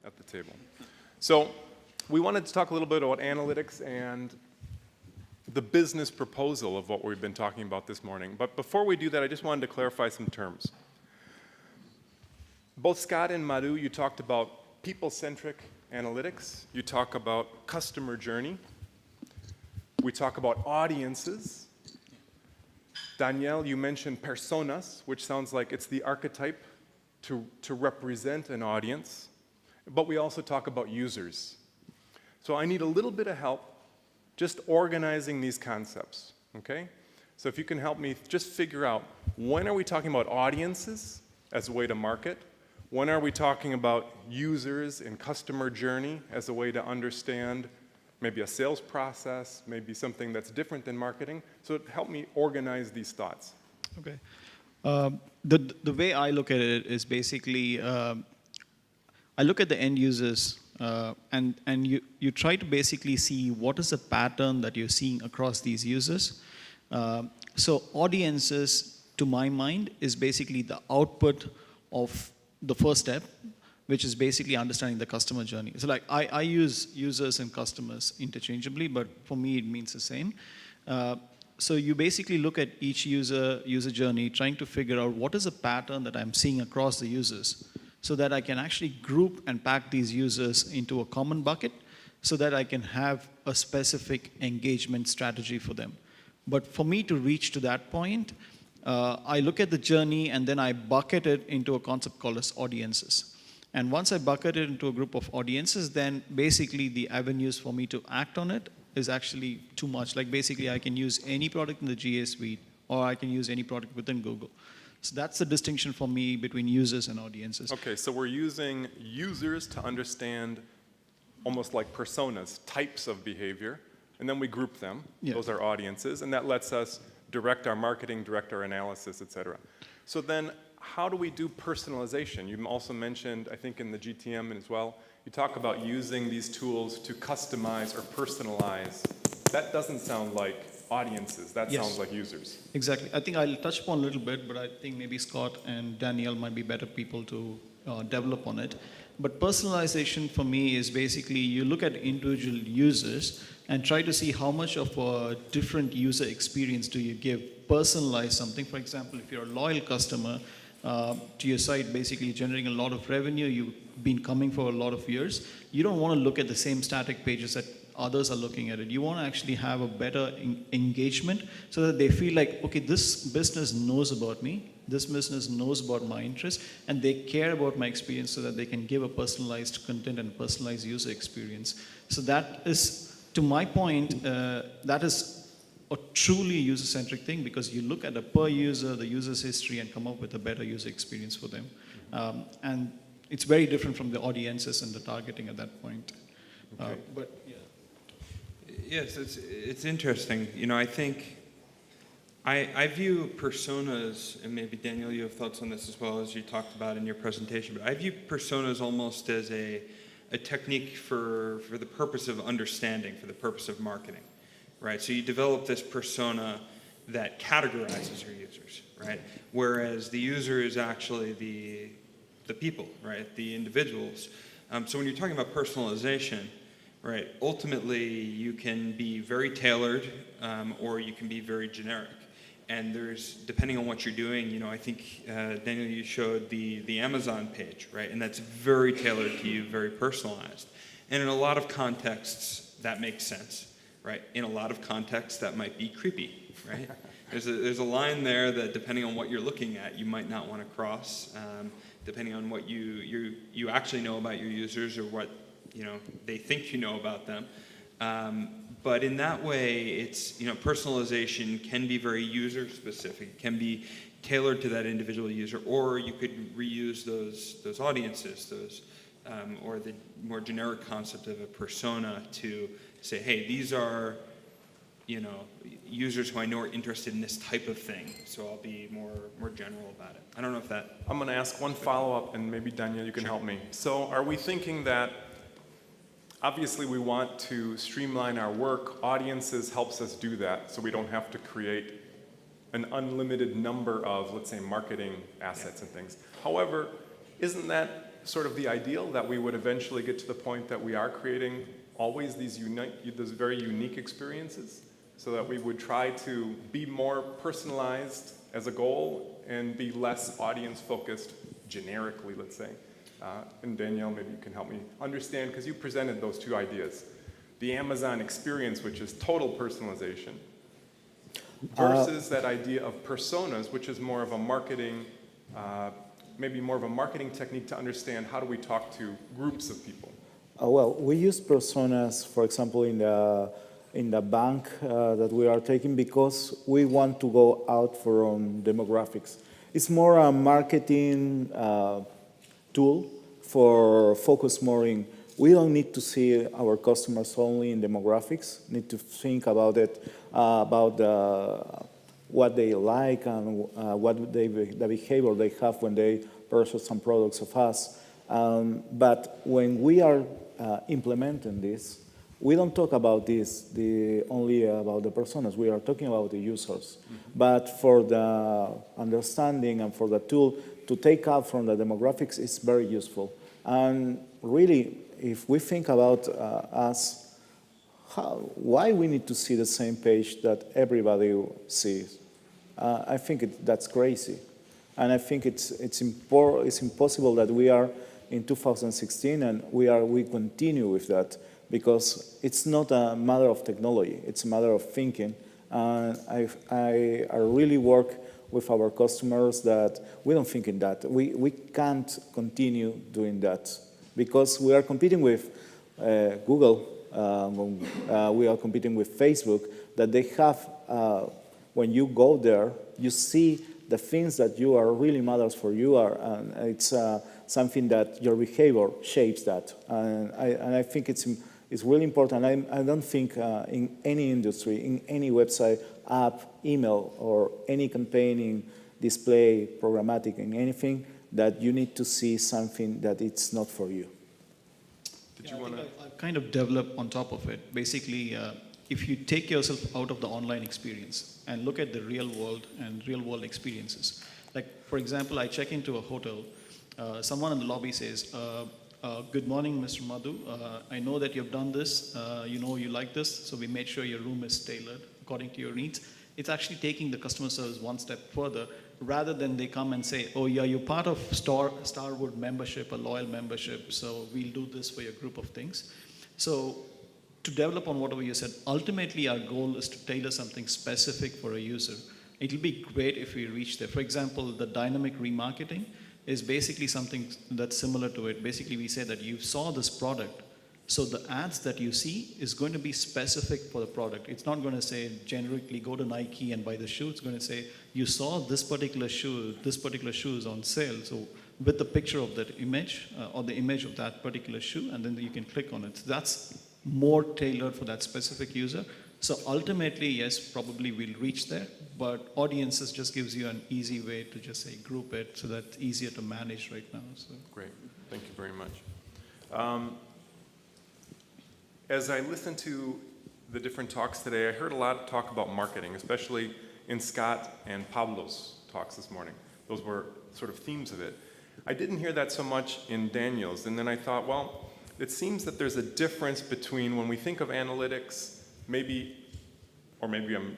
at the table. So we wanted to talk a little bit about analytics and the business proposal of what we've been talking about this morning. But before we do that, I just wanted to clarify some terms. Both Scott and Madhu, you talked about people-centric analytics. You talk about customer journey. We talk about audiences. Danielle, you mentioned personas, which sounds like it's the archetype to represent an audience. But we also talk about users. So I need a little bit of help just organizing these concepts, okay? So if you can help me just figure out, when are we talking about audiences as a way to market? When are we talking about users and customer journey as a way to understand maybe a sales process, maybe something that's different than marketing? So help me organize these thoughts. Okay. The way I look at it is basically, I look at the end users and you try to basically see what is the pattern that you're seeing across these users. So audiences, to my mind, is basically the output of the first step, which is basically understanding the customer journey. So like I use users and customers interchangeably, but for me it means the same. So you basically look at each user journey, trying to figure out what is a pattern that I'm seeing across the users, so that I can actually group and pack these users into a common bucket, so that I can have a specific engagement strategy for them. But for me to reach to that point, I look at the journey and then I bucket it into a concept called as audiences. And once I bucket it into a group of audiences, then basically the avenues for me to act on it is actually too much. Like basically I can use any product in the GA suite, or I can use any product within Google. So that's the distinction for me between users and audiences. Okay, so we're using users to understand almost like personas, types of behavior, and then we group them. Yeah. Those are audiences, and that lets us direct our marketing, direct our analysis, et cetera. So then how do we do personalization? You also mentioned, I think in the GTM as well, you talk about using these tools to customize or personalize. That doesn't sound like audiences, that sounds like users. Exactly. I think I'll touch upon a little bit, but I think maybe Scott and Danielle might be better people to develop on it. But personalization for me is basically you look at individual users and try to see how much of a different user experience do you give. Personalize something. For example, if you're a loyal customer to your site, basically generating a lot of revenue, you've been coming for a lot of years, you don't want to look at the same static pages that others are looking at it. You want to actually have a better engagement so that they feel like, okay, this business knows about me, this business knows about my interests, and they care about my experience so that they can give a personalized content and personalized user experience. So that is, to my point, that is a truly user-centric thing, because you look at the per user, the user's history, and come up with a better user experience for them. And it's very different from the audiences and the targeting at that point. Okay. But yeah. Yes, it's interesting. You know, I think I view personas, and maybe Daniel, you have thoughts on this as well as you talked about in your presentation, but I view personas almost as a technique for the purpose of understanding, for the purpose of marketing, right? So you develop this persona that categorizes your users, right? Whereas the user is actually the people, right? The individuals. So when you're talking about personalization, right, ultimately you can be very tailored or you can be very generic. And there's, depending on what you're doing, you know, I think, Daniel, you showed the Amazon page, right? And that's very tailored to you, very personalized. And in a lot of contexts, that makes sense, right? In a lot of contexts, that might be creepy, right? There's a line there that, depending on what you're looking at, you might not want to cross, depending on what you actually know about your users or what, you know, they think you know about them. But in that way, it's, you know, personalization can be very user specific, can be tailored to that individual user, or you could reuse those audiences, or the more generic concept of a persona to say, hey, these are, you know, users who I know are interested in this type of thing, so I'll be more general about it. I don't know if that... I'm going to ask one follow-up, and maybe Danielle, you can help me. So are we thinking that obviously we want to streamline our work, audiences helps us do that, so we don't have to create an unlimited number of, let's say, marketing assets and things. However, isn't that sort of the ideal, that we would eventually get to the point that we are creating always these very unique experiences, so that we would try to be more personalized as a goal and be less audience-focused generically, let's say? And Danielle, maybe you can help me understand, because you presented those two ideas. The Amazon experience, which is total personalization, versus that idea of personas, which is more of a marketing, maybe more of a marketing technique to understand how do we talk to groups of people. Well, we use personas, for example, in the bank that we are taking, because we want to go out from demographics. It's more a marketing tool for focus more in. We don't need to see our customers only in demographics. Need to think about it, what they like and the behavior they have when they purchase some products of us. But when we are implementing this, we don't talk about this only about the personas. We are talking about the users. Mm-hmm. But for the understanding and for the tool to take out from the demographics, it's very useful. And really, if we think about us, why we need to see the same page that everybody sees, I think that's crazy. And I think it's impossible that we are in 2016 and we continue with that, because it's not a matter of technology, it's a matter of thinking. And I really work with our customers that we don't think in that. We can't continue doing that, because we are competing with Google, we are competing with Facebook, that they have, when you go there, you see the things that you are really matters for you, and it's something that your behavior shapes that. And I think it's really important. I don't think in any industry, in any website, app, email, or any campaigning, display, programmatic, in anything, that you need to see something that it's not for you. Did you want to? I kind of develop on top of it. Basically, if you take yourself out of the online experience and look at the real world and real world experiences. Like, for example, I check into a hotel, someone in the lobby says, good morning, Mr. Madhu. I know that you've done this, you know you like this, so we made sure your room is tailored according to your needs. It's actually taking the customer service one step further, rather than they come and say, oh yeah, you're part of Starwood membership, a loyal membership, so we'll do this for your group of things. So to develop on whatever you said, ultimately our goal is to tailor something specific for a user. It'll be great if we reach there. For example, the dynamic remarketing is basically something that's similar to it. Basically, we say that you saw this product, so the ads that you see is going to be specific for the product. It's not going to say generically go to Nike and buy the shoe. It's going to say you saw this particular shoe is on sale. So with the picture of that image or the image of that particular shoe, and then you can click on it. So that's more tailored for that specific user. So ultimately, yes, probably we'll reach there, but audiences just gives you an easy way to just say group it, so that's easier to manage right now. So. Great, thank you very much. As I listened to the different talks today, I heard a lot of talk about marketing, especially in Scott and Pablo's talks this morning. Those were sort of themes of it. I didn't hear that so much in Daniel's, and then I thought, well, it seems that there's a difference between when we think of analytics, maybe I'm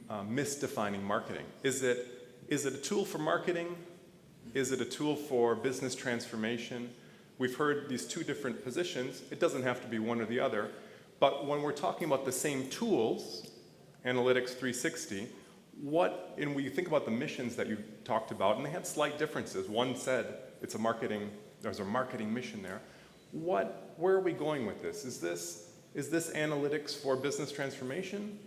misdefining marketing. Is it a tool for marketing? Is it a tool for business transformation? We've heard these two different positions. It doesn't have to be one or the other. But when we're talking about the same tools, Analytics 360, and we think about the missions that you talked about, and they had slight differences. One said there's a marketing mission there. Where are we going with this? Is this analytics for business transformation?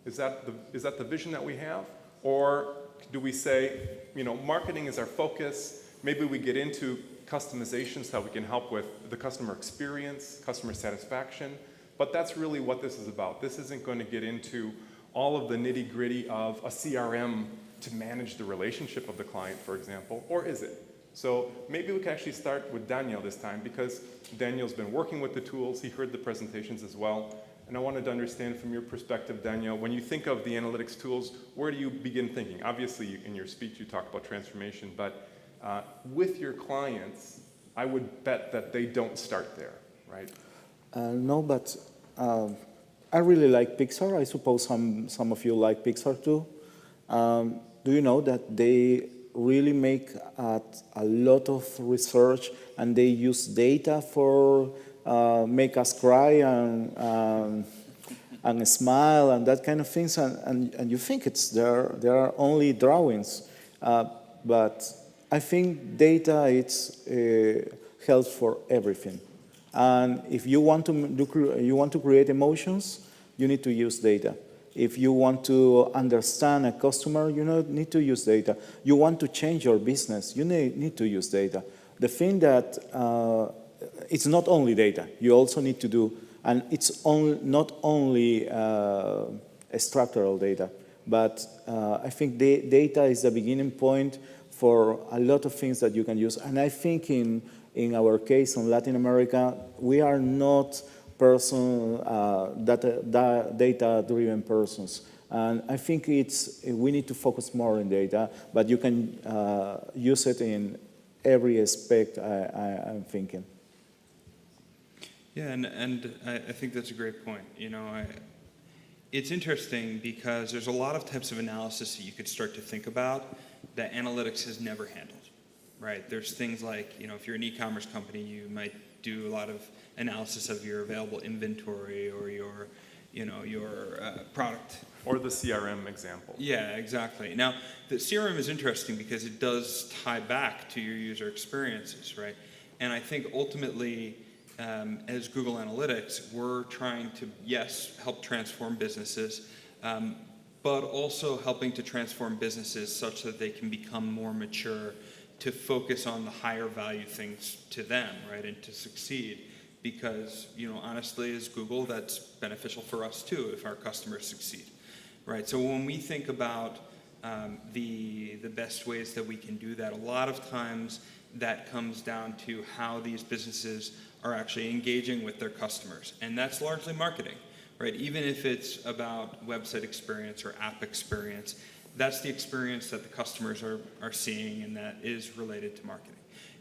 Is that the vision that we have? Or do we say, marketing is our focus, maybe we get into customization so that we can help with the customer experience, customer satisfaction, but that's really what this is about. This isn't going to get into all of the nitty-gritty of a CRM to manage the relationship of the client, for example, or is it? So maybe we can actually start with Daniel this time, because Daniel's been working with the tools, he heard the presentations as well, and I wanted to understand from your perspective, Daniel, when you think of the analytics tools, where do you begin thinking? Obviously, in your speech you talked about transformation, but with your clients, I would bet that they don't start there, right? No, but I really like Pixar. I suppose some of you like Pixar too. Do you know that they really make a lot of research and they use data for make us cry and smile and that kind of things, and you think there are only drawings, but I think data it's helps for everything. And if you want to create emotions, you need to use data. If you want to understand a customer, you need to use data. You want to change your business, you need to use data. The thing that it's not only data, you also need to do, and it's not only structural data, but I think data is the beginning point for a lot of things that you can use. And I think in our case in Latin America, we are not data-driven persons. And I think we need to focus more on data, but you can use it in every aspect I'm thinking. Yeah, and I think that's a great point. It's interesting because there's a lot of types of analysis that you could start to think about that analytics has never handled, right? There's things like, if you're an e-commerce company, you might do a lot of analysis of your available inventory or your product. Or the CRM example. Yeah, exactly. Now, the CRM is interesting because it does tie back to your user experiences, right? And I think ultimately, as Google Analytics, we're trying to, yes, help transform businesses, but also helping to transform businesses such that they can become more mature to focus on the higher value things to them, right, and to succeed. Because, honestly, as Google, that's beneficial for us too if our customers succeed, right? So when we think about the best ways that we can do that, a lot of times that comes down to how these businesses are actually engaging with their customers, and that's largely marketing, right? Even if it's about website experience or app experience, that's the experience that the customers are seeing, and that is related to marketing.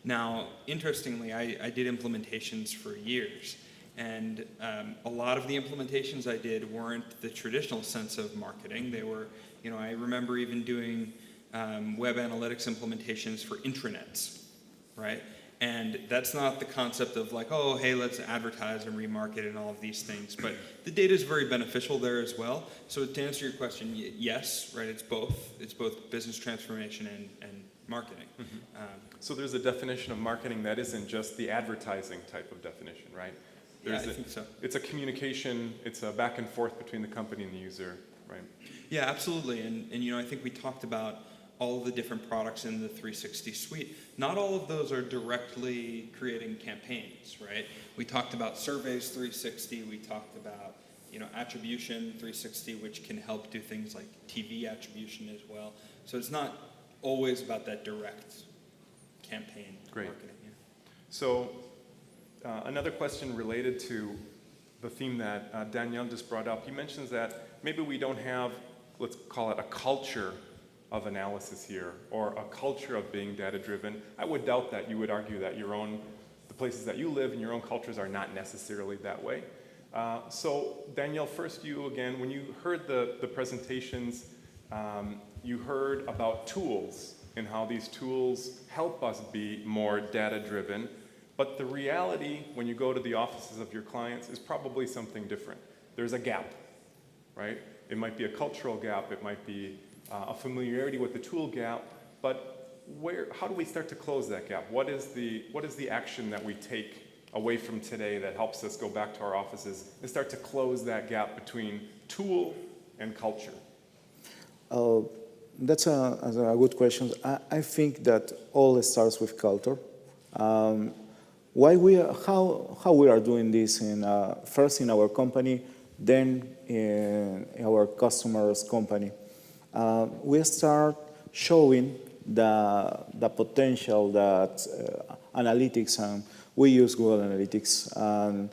Now, interestingly, I did implementations for years, and a lot of the implementations I did weren't the traditional sense of marketing. They were, I remember even doing web analytics implementations for intranets, right? And that's not the concept of like, oh, hey, let's advertise and remarket and all of these things. But the data is very beneficial there as well. So to answer your question, yes, right, it's both. It's both business transformation and marketing. Mm-hmm. So there's a definition of marketing that isn't just the advertising type of definition, right? I think so. It's a communication, it's a back and forth between the company and the user, right? Yeah, absolutely. And I think we talked about all of the different products in the 360 suite. Not all of those are directly creating campaigns, right? We talked about Surveys 360, we talked about Attribution 360, which can help do things like TV attribution as well. So it's not always about that direct campaign marketing. Yeah. So another question related to the theme that Daniel just brought up. He mentions that maybe we don't have, let's call it a culture of analysis here, or a culture of being data-driven. I would doubt that. You would argue that the places that you live and your own cultures are not necessarily that way. So Daniel, first you again, when you heard the presentations, you heard about tools and how these tools help us be more data-driven. But the reality, when you go to the offices of your clients, is probably something different. There's a gap, right? It might be a cultural gap, it might be a familiarity with the tool gap, but how do we start to close that gap? What is the action that we take away from today that helps us go back to our offices and start to close that gap between tool and culture? That's a good question. I think that all starts with culture. How we are doing this first in our company, then in our customers' company. We start showing the potential that analytics, and we use Google Analytics, and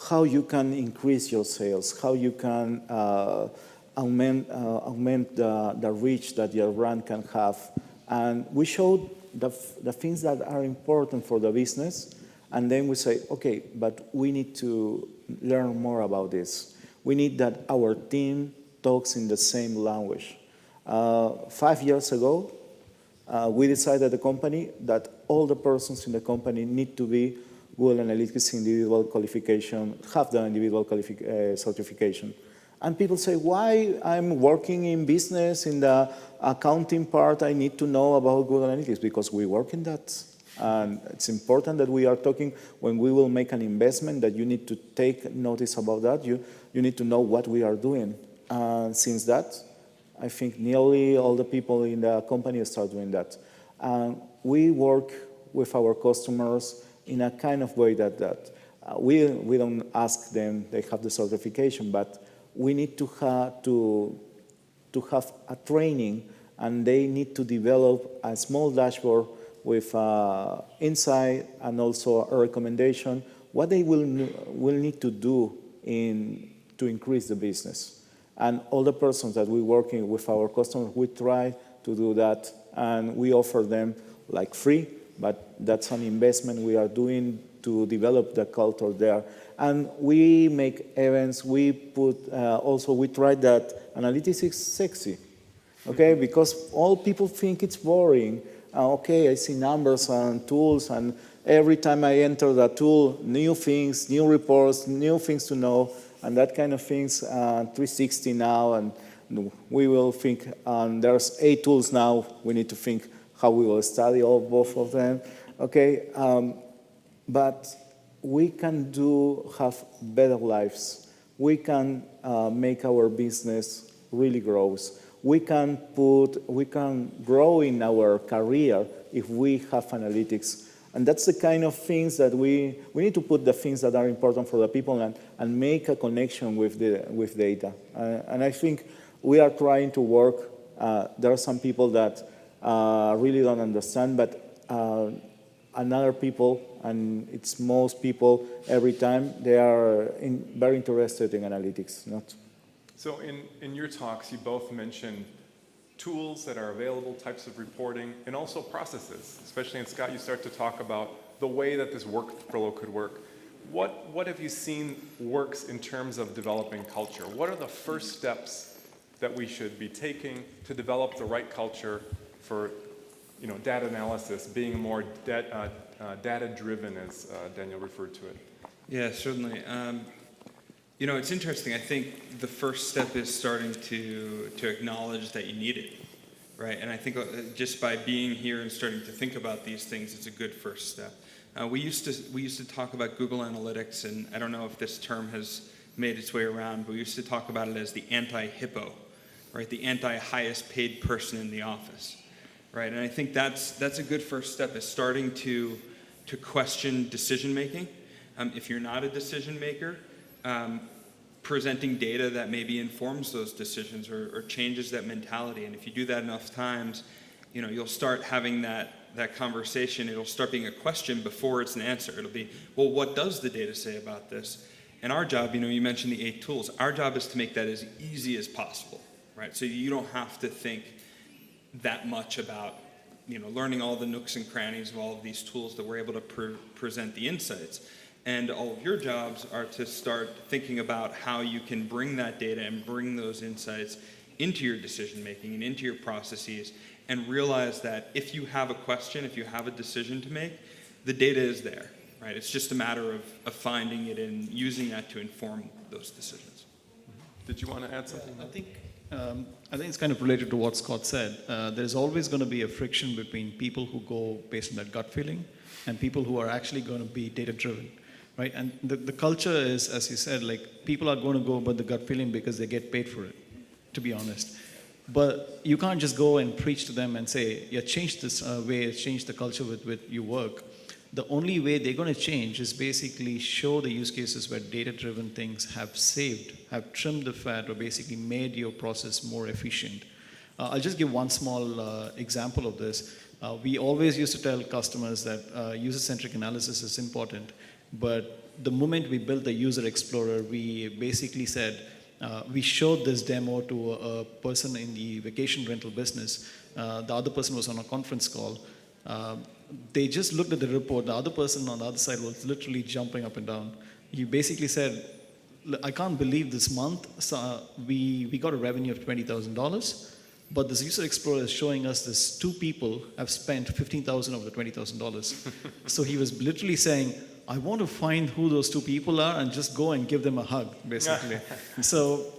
how you can increase your sales, how you can augment the reach that your brand can have And we showed the things that are important for the business, and then we say, okay, but we need to learn more about this. We need that our team talks in the same language. 5 years ago, we decided at the company that all the persons in the company need to be Google Analytics individual qualification, have the individual certification. And people say, why I'm working in business, in the accounting part, I need to know about Google Analytics, because we work in that. And it's important that we are talking, when we will make an investment, that you need to take notice about that. You need to know what we are doing. Since that, I think nearly all the people in the company start doing that. We work with our customers in a kind of way that we don't ask them, they have the certification, but we need to have a training, and they need to develop a small dashboard with insight and also a recommendation, what they will need to do to increase the business. And all the persons that we're working with our customers, we try to do that, and we offer them like free, but that's an investment we are doing to develop the culture there. And we make events, we try that analytics is sexy, okay? Because all people think it's boring. Okay, I see numbers and tools, and every time I enter the tool, new things, new reports, new things to know, and that kind of things, 360 now, and we will think, there's 8 tools now, we need to think how we will study both of them, okay? But we can have better lives. We can make our business really grows. We can grow in our career if we have analytics. And that's the kind of things that we need to put the things that are important for the people and make a connection with data. And I think we are trying to work. There are some people that really don't understand, but another people, and it's most people every time, they are very interested in analytics. So in your talks, you both mentioned tools that are available, types of reporting, and also processes. Especially in Scott, you start to talk about the way that this workflow could work. What have you seen works in terms of developing culture? What are the first steps that we should be taking to develop the right culture for data analysis, being more data-driven, as Daniel referred to it? Yeah, certainly. It's interesting. I think the first step is starting to acknowledge that you need it, right? And I think just by being here and starting to think about these things, it's a good first step. We used to talk about Google Analytics, and I don't know if this term has made its way around, but we used to talk about it as the anti-hippo, right? The anti-highest paid person in the office, right? And I think that's a good first step, is starting to question decision making. If you're not a decision maker, presenting data that maybe informs those decisions or changes that mentality. And if you do that enough times, you'll start having that conversation. It'll start being a question before it's an answer. It'll be, well, what does the data say about this? And our job, you mentioned the 8 tools. Our job is to make that as easy as possible, right? So you don't have to think that much about, learning all the nooks and crannies of all of these tools that we're able to present the insights. And all of your jobs are to start thinking about how you can bring that data and bring those insights into your decision making and into your processes, and realize that if you have a question, if you have a decision to make, the data is there, right? It's just a matter of finding it and using that to inform those decisions. Did you want to add something? I think it's kind of related to what Scott said. There's always going to be a friction between people who go based on that gut feeling and people who are actually going to be data-driven. Right, and the culture is, as you said, like people are going to go by the gut feeling because they get paid for it, to be honest. But you can't just go and preach to them and say, yeah, change this way, change the culture with your work. The only way they're going to change is basically show the use cases where data-driven things have trimmed the fat, or basically made your process more efficient. I'll just give one small example of this. We always used to tell customers that user-centric analysis is important. But the moment we built the user explorer, we basically said, We showed this demo to a person in the vacation rental business. The other person was on a conference call. They just looked at the report. The other person on the other side was literally jumping up and down. He basically said, I can't believe this month we got a revenue of $20,000, but this user explorer is showing us this 2 people have spent $15,000 of the $20,000. So he was literally saying, I want to find who those 2 people are and just go and give them a hug, basically. So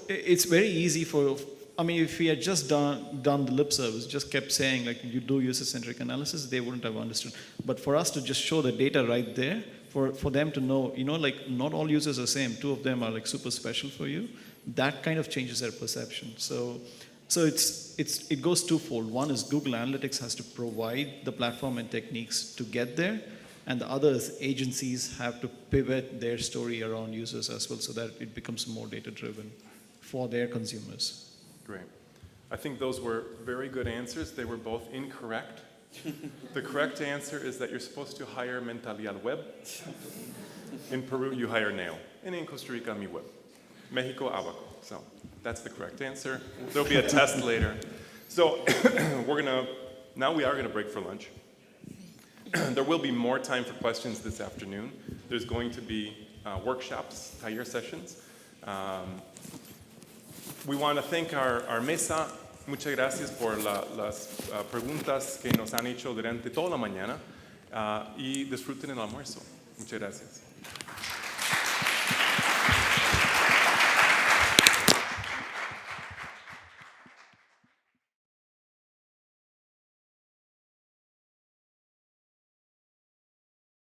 it's very easy if we had just done the lip service, just kept saying like you do user-centric analysis, they wouldn't have understood. But for us to just show the data right there, for them to know, like not all users are the same. 2 of them are like super special for you. That kind of changes their perception. So it goes twofold. One is Google Analytics has to provide the platform and techniques to get there, and the other is agencies have to pivot their story around users as well, so that it becomes more data-driven for their consumers. Great. I think those were very good answers. They were both incorrect. The correct answer is that you're supposed to hire Mentalidad Web. In Peru, you hire Nail. And in Costa Rica, Mi Web. Mexico, Abaco. So that's the correct answer. There'll be a test later. So now we are gonna break for lunch. There will be more time for questions this afternoon. There's going to be workshops, taller sessions. We want to thank our mesa. Muchas gracias por las preguntas que nos han hecho durante toda la mañana y disfruten el almuerzo. Muchas gracias.